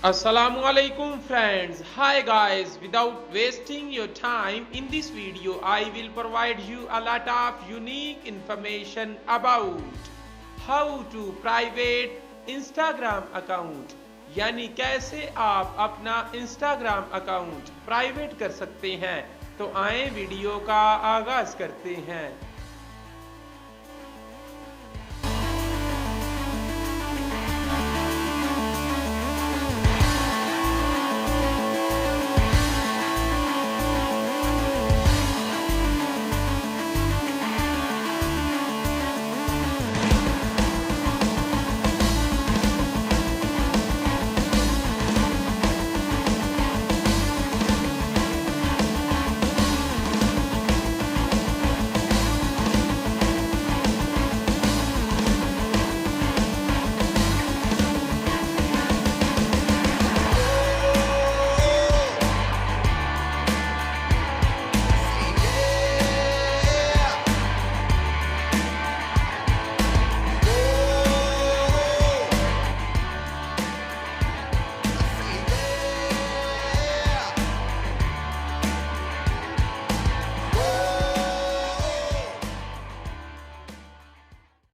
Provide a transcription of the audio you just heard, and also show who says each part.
Speaker 1: Assalamualaikum friends. Hi guys, without wasting your time, in this video I will provide you a lot of unique information about how to private Instagram account, यानी कैसे आप अपना Instagram account private कर सकते हैं। तो आए video का आगाज करते हैं।